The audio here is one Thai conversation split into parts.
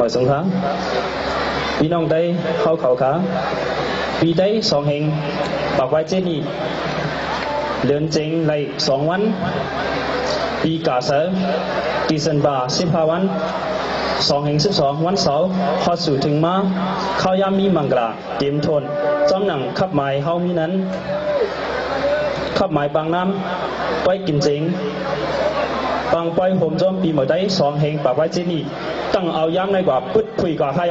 มาสงขาพี่น้องได้เข้าเขาขาปีได้2แห่งปากไว้เจนี่เดือนเจงไหล2วันปีกาเสปีสันบา15วัน2แห่ง12วันเสาร์ฮอดสู่ถึงมาเข้ายามมีมังกราเตรียมทนจอมหนังขับหมายเฮามีนั้นขับหมายบางน้ำไปกินเจงบางไปผมจอมปีหมดได้2แห่งปากไว้เจนี่ตั้งเอายามในกว่าปึ๊ดคุยกว่าใคร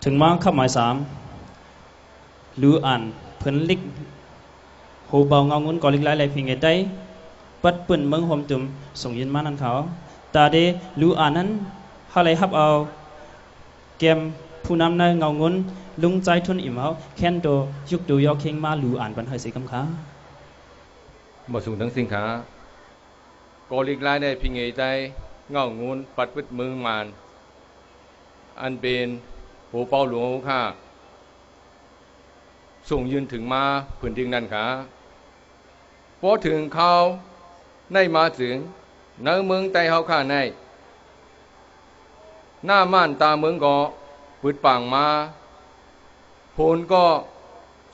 ถึงมาขับหมาย3รู้อ่านเพิ่นลิกโหเบาเงางุ้นก่อลิกหลายๆเพียงได้ปัดปื้นเมืองหอมตุ่มส่งยินมานั่นเขาตาเดรู้อ่านนั้นเฮาเลยรับเอาแกมผู้นำในเงางุ้นลุงใจทุนอิ่มเฮาแค้นโตยุกดูยอเข่งมารู้อ่านปันให้สิกำค้าบ่สูงทั้งสิ่งค้าก่อลิกหลายได้เพียงได้เงางุ้นปัดปื้นเมืองมานอันเป็นโหเป้าหลวงข้าส่งยืนถึงมาพื้นดินนั้นค่ะพอถึงเขาในมาถึงในเมืองใต้เฮาข้าในหน้าม่านตาเมืองก็ปืดปังมาผลก็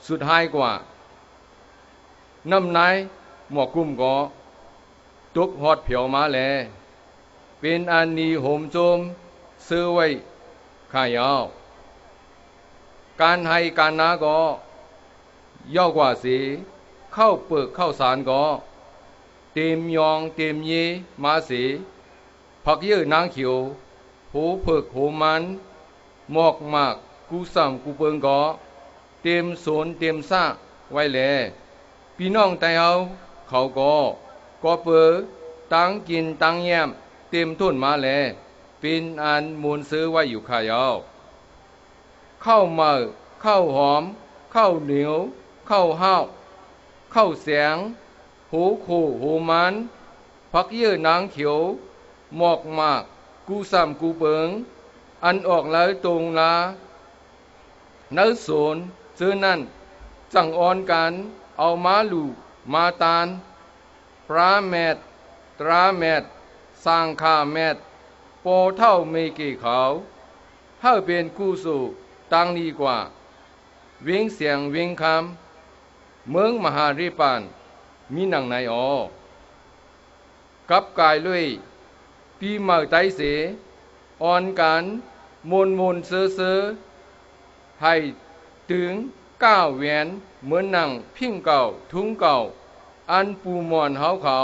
สุดท้ายกว่าน้ำนายหมอกกุ้มก็ตกฮอดเผียวมาแลเป็นอันนี้โหมโจมซื้อไว้ข้ายาวก การให้การนาก็ย่อกว่าสีเข้าเปิกเข้าสารก็เต็มยองเต็มเยมาสีผักเยื่อนางเขียวโหเผิกโหมันหมอกมากกูสัมกูเปิงก็เต็มสวนเต็มซากไว้แลพี่น้องไตเฮาเขาก็เปิดตั้งกินตั้งแย้มเต็มทุนมาแลเป็นอันมูลซื้อไว้อยู่ข้ายาวข้าวเมื่อข้าวหอมข้าวเหนียวข้าวห้าวข้าวแสงหูคู่หูมันผักเยื่อนางเขียวหมอกมากกูซ้ำกูเปิงอันออกแล้วตรงลาเนื้อสวนซื้อนั่นจังอ่อนกันเอามาลูมาตานปลาแมดตราแมดสร้างข้าแมดโปเท่าเมกีเขาเฮาเป็นกู้สู่ตั้งดีกว่าวิ่งเสียงวิ่งคำเมืองมหาริปานมีหนังในกับกายลุยปีเมื่อไตเสอ่อนกันมนเสือให้ถึงก้าวแหวนเหมือนหนังพิ้งเก่าทุ่งเก่าอันปูมอนเขา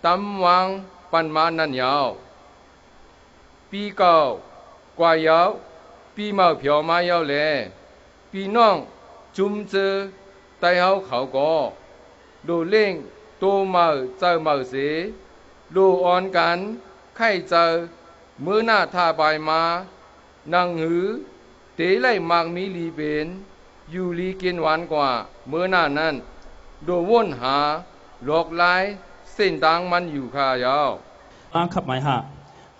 ตำวางปันมานั่นยาวปีเก่ากว่ายาวปีเมื่อเผียวมายาวแลปีน้องจุมเจอไตเขาก็ดูเล่งโตเมื่อเจอเมื่อเสดูอ่อนกันไข่เจอมือหน้าท่าบายมานังหือเตะไล่มากมีลีเป็นอยู่ลีกินหวานกว่าเมื่อหน้านั้นดูว่นหาหลอกลายเส้นทางมันอยู่ข้ายาวขับหมายหา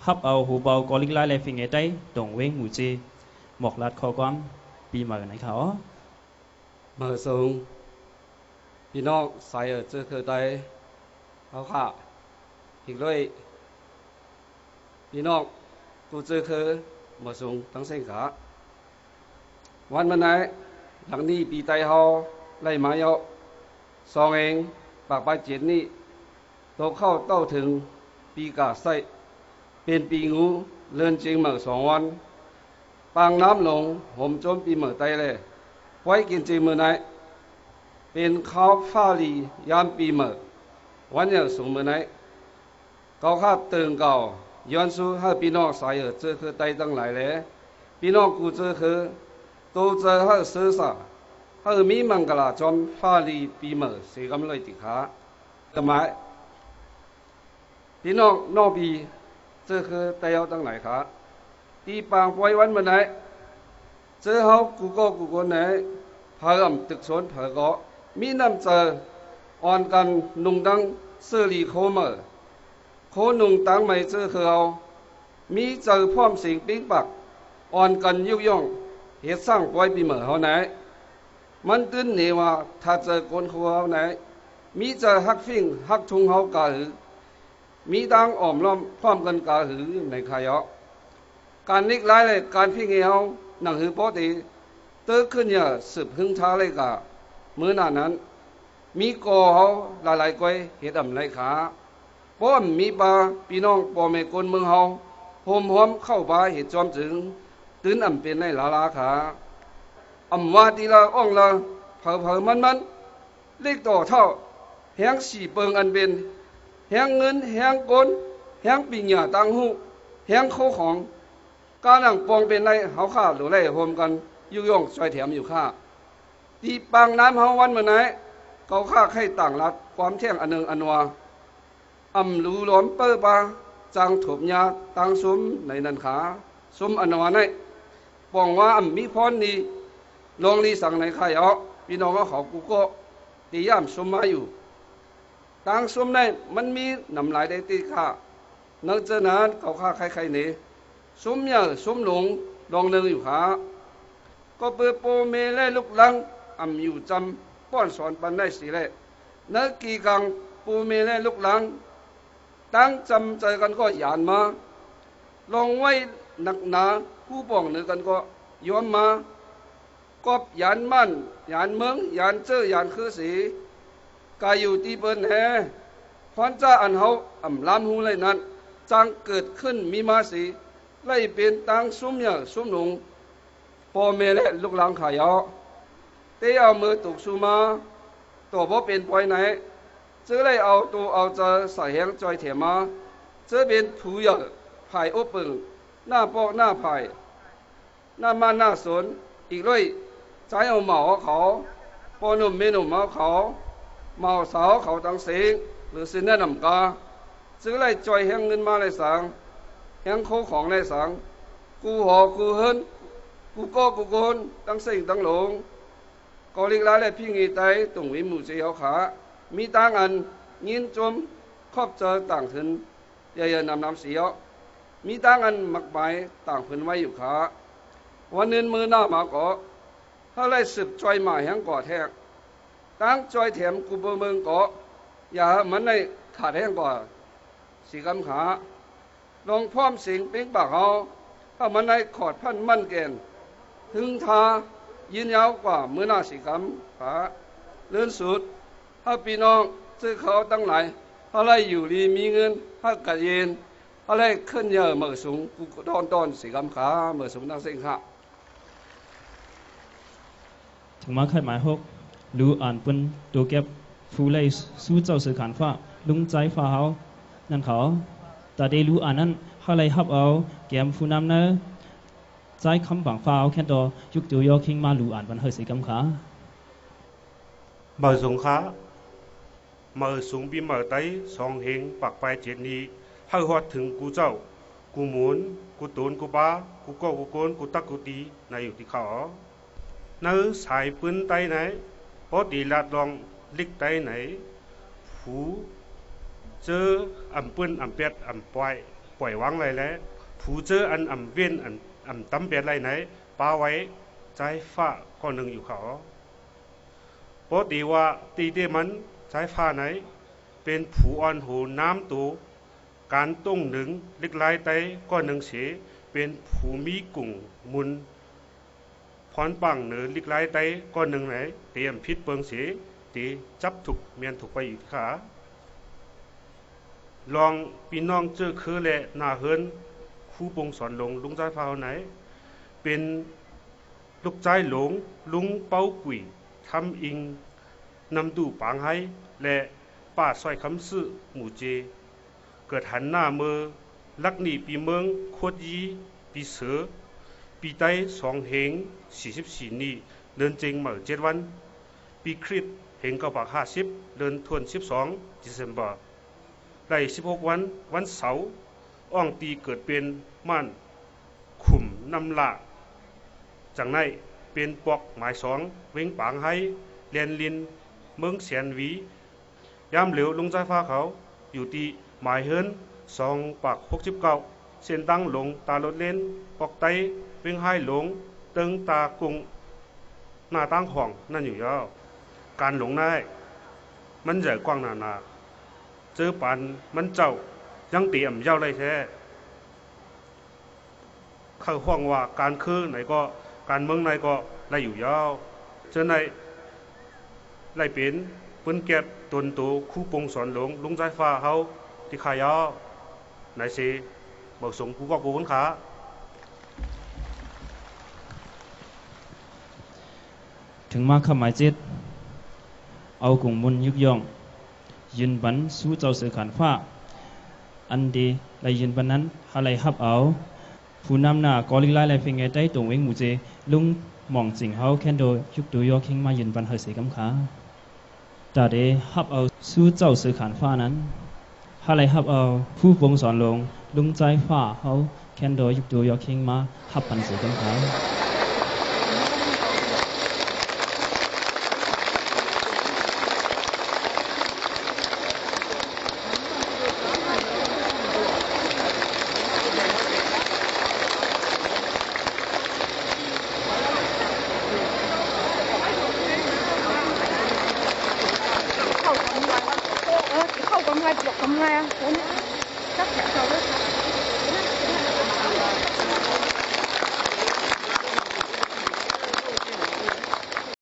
ขับเอาหูเบากอลิกไล่เลยฟิงเอใจตรงเว้งหมูเจหมอกลัดคอความปีใหม่ไหนเขาเมื่อสูงพี่น้องใส่เจอคือใจเขาค่ะอีกด้วยพี่น้องกูเจอคือเมื่อสูงตั้งเส้นขาวันมันไหนหลังนี้ปีไตเฮาไล่มาเยอะซองเองปากปลายเจ็ดนี่ตกเข้าเต้าถึงปีกาใส่เป็นปีงูเลื่อนจริงเมื่อ2 วันปางน้ำลงห่มจมปีเมื่อไตเลยไว้กินจริงเมื่อไหนเป็นข้าวฟ้าลียามปีเมื่อวันอย่างสูงเมื่อไหนเขาข้าตื่นเก่าย้อนสู้ให้พี่น้องสายเจอคือไตตั้งหลายแล้วพี่น้องกูเจอคือโตเจอให้ซื้อสาให้มีมังกรจอมฟ้าลีปีเมื่อเสียกำเลยติขาทำไมพี่น้องนอกปีเจอคือไตเอาตั้งหลายขาตีปางปล่อยวันเมื่อไหนเจอเขากูก็ไหนพาอ่ำตึกสนเผอก็มีน้ำเจออ่อนกันนุ่งดังเสื้อลีโคเมื่อโคนุ่งตังไม่เจอคือเอามีเจอพร้อมสิ่งปิ้งปักอ่อนกันยุย่องเหตุสร้างปล่อยปีเมื่อเขาไหนมันตื้นเหนีว่าถ้าเจอคนเขาเอาไหนมีเจอฮักฟิ่งฮักทุงเขากาหือมีดังอ้อมล้อมพร้อมกันกาหือในขายการนิกไล่เลยการพิงเอวหนังหือปกติเติร์ขึ้นเนี่ยสืบหึงท้าเลยกะเมื่อนั้นมีกอเขาหลายก้อยเหตุไรขาป้อมมีปลาพี่น้องปอเมกลเมืองเฮาโฮมหอมเข้าปลาเหตุจอมจึงตื่นเป็นในลาขาว่าทีละอ่องละเผอมันเล็กต่อเท่าแหงสี่เปิงอันเป็นแหงเงินแหงกลแหงปีหญ้าตังหูแหงโคของการนั่งปองเป็นไรเขาข้าหรือไรโฮมกันยุย่องซอยแถมอยู่ข้าตีปางน้ำเฮาวันเมื่อไหนเขาข้าให้ต่างรัดความแท่งอันหนึ่งอันวารูล้อมเปิ้ปาจางถบยาตังซุ้มในนันขาซุ้มอันวาในปองว่ามีพรนี้ลองลีสั่งในข้าเอาพี่น้องก็เขากูก็ตีย่ำซุ้มมาอยู่ตังซุ้มในมันมีน้ำลายได้ตีข้านักเจนั้นเขาข้าใครๆนี่ซุ้มเนี่ยซุ้มหลงลองเนืองอยู่ขาก็เปิดโปเมเล่ลุกลังอยู่จำป้อนสอนปันได้สิเล่นักกีกังปูเมเล่ลุกลังตั้งจำใจกันก็หยานมาลองไว้หนักหนาผู้ป้องเนื้อกันก็ยอมมาก็หยานมั่นหยานเมืองหยานเจ้อหยานคือสีกายอยู่ที่เปิ้นแห่พรจ้าอันเฮาลำหูเลยนั้นจังเกิดขึ้นมีมาสีไล่เป็นตังซุ้มเนี่ยซุ้มหลง พ่อแม่และลูกหลานขายเอาเตะเอามือตุกสูมาตัวบ่เป็นปล่อยไหนเจอเลยเอาตัวเอาจะใส่แหงจอยเถียมาเจอเป็นผู้ใหญ่ภายอบปึงหน้าปอกหน้าภายหน้ามาหน้าสนอีกเลยใจเอาเหมาเขาปอนุ่มเมนุ่มเอาเขาเมาสาวเขาตังเสียงหรือสินแนะนำกาซื้อไรจอยแหงเงินมาไรสังแหงโคของไรสังกูหอกูเฮินกูก็กูโกนตั้งเสียงตั้งหลงกอลิกลาและพี่งีไตตุ่งวิมูเจียวขามีต่างอันยินจมครอบเจอต่างถึงเยนำเสียวมีต่างอันมักหมายต่างพื้นไว้อยู่ขาวันนึงมือหน้ามาก็ถ้าไล่สืบจอยมาแหงก่อแทกตั้งจอยแถมกูเบอร์เมืองก็อย่ามันในขาดแหงก่อสีกำขาลองพร้อมสิงปิ๊งปากเขาถ้ามันในขอดพันมั่นเกณฑ์ถึงทายืนยาวกว่ามือหน้าสีกำขาเลื่อนสุดถ้าพี่น้องซื้อเขาตั้งหลายถ้าไล่อยู่ดีมีเงินถ้ากระเย็นถ้าไล่ขึ้นเยอะเมื่อสูงกูต้อนสีกำขาเมื่อสูงตั้งเส้นขาถึงมาขัดหมายหกรู้อ่านเป็นตัวเก็บฟูไลสู้เจ้าสื่อขานฟ้าลุงใจฟ้าเขานั่นเขาแต่ได้รู้อ่านนั้นเขาเลยฮับเอาแกมฟูน้ำเนอใจคำบังฟ้าเอาแค่ตัวยุกตัวยอคิงมารู้อ่านวันเฮสีกำขาmở súng khá mở súng bị mở tay song hình bạc bài chết ní hơi hoạtถึง cú dậu cú muốn cú tốn cú ba cú co cú côn cú tắc cú tí nàyอยู่ที่เขาเนื้อสายปืนไตไหนพอดีลาดลองลิกไตไหนผูเจออ่ำปืนอ่ำเป็ดอ่ำปล่อยวางไรแล้วผูเจออันอ่ำเวียนอ่ำตั้มเป็ดไรไหนปาไว้ใจฟ้าก็หนึ่งอยู่เขาปกติว่าตีเดมันใช้ฟ้าไหนเป็นผูอ่อนหูน้ำตัวการต้งหนึ่งเล็กลายไตก็หนึ่งเสียเป็นผูมีกุ่งมุนพรปังเหนือเล็กลายไตก็หนึ่งไหนเตรียมพิษเปิงเสียตีจับถูกเมียนถูกไปอีกขาลองพี่น้องเจอคือแหละหน้าเฮินคู่ปงสอนหลงลุงใจฟ้าไหนเป็นลูกใจหลงลุงเป้ากุยทำอิงนำดูปางให้และป้าซอยคำซื้อหมู่เจเกิดหันหน้ามือลักหนีปีเมืองโคดยีปีเสือปีไต้สองเหง44นี่เดินเจงเหมือ7วันปีคริสเหง950เดินทวน12 December ได้16วันเสาร์อ่องตีเกิดเป็นม่านขุมนำละจากนั้นเป็นปอกหมายสองเว้งปางให้เลียนลินเมืองเสียนวียามเหลวลงใจฟ้าเขาอยู่ที่หมายเฮิน2 ปาก 69เส้นตั้งหลงตาลดเล่นปอกไตเว้งให้หลงเติงตากุงหน้าตั้งห้องนั่นอยู่ยาวการหลงได้มันใหญ่กว้างหนาเจอปันมันเจ้ายังเตรียมเย้าไรแท้เข้าห้องว่าการคือไหนก็การเมืองไหนก็ไล่อยู่ยาวเจอในไล่เป็นปืนเก็บตนโตคู่ปงสอนหลงลุงใจฟ้าเขาที่ขายยาวไหนสิบอกส่งกูก็กูคนขาถึงมาคำหมายจิตเอากลุ่มมุนยุกย่องยืนบันสู้เจ้าสื่อขานฟ้าอันดีและยืนบันนั้นอะไรฮับเอาผู้นำหน้ากอลิไลและเฟงเงใต้ตรงเวงหมู่เจลุงมองสิ่งเขาแค่โดยยุกตัวยอคิงมายืนบันเฮสีกำขาแต่เดฮับเอาสู้เจ้าสื่อขานฟ้านั้นอะไรฮับเอาผู้ปงสอนลงลุงใจฟ้าเขาแค่โดยยุกตัวยอคิงมาฮับปันสีกำขาkhông có ngay được không ngay chắc phải sau đó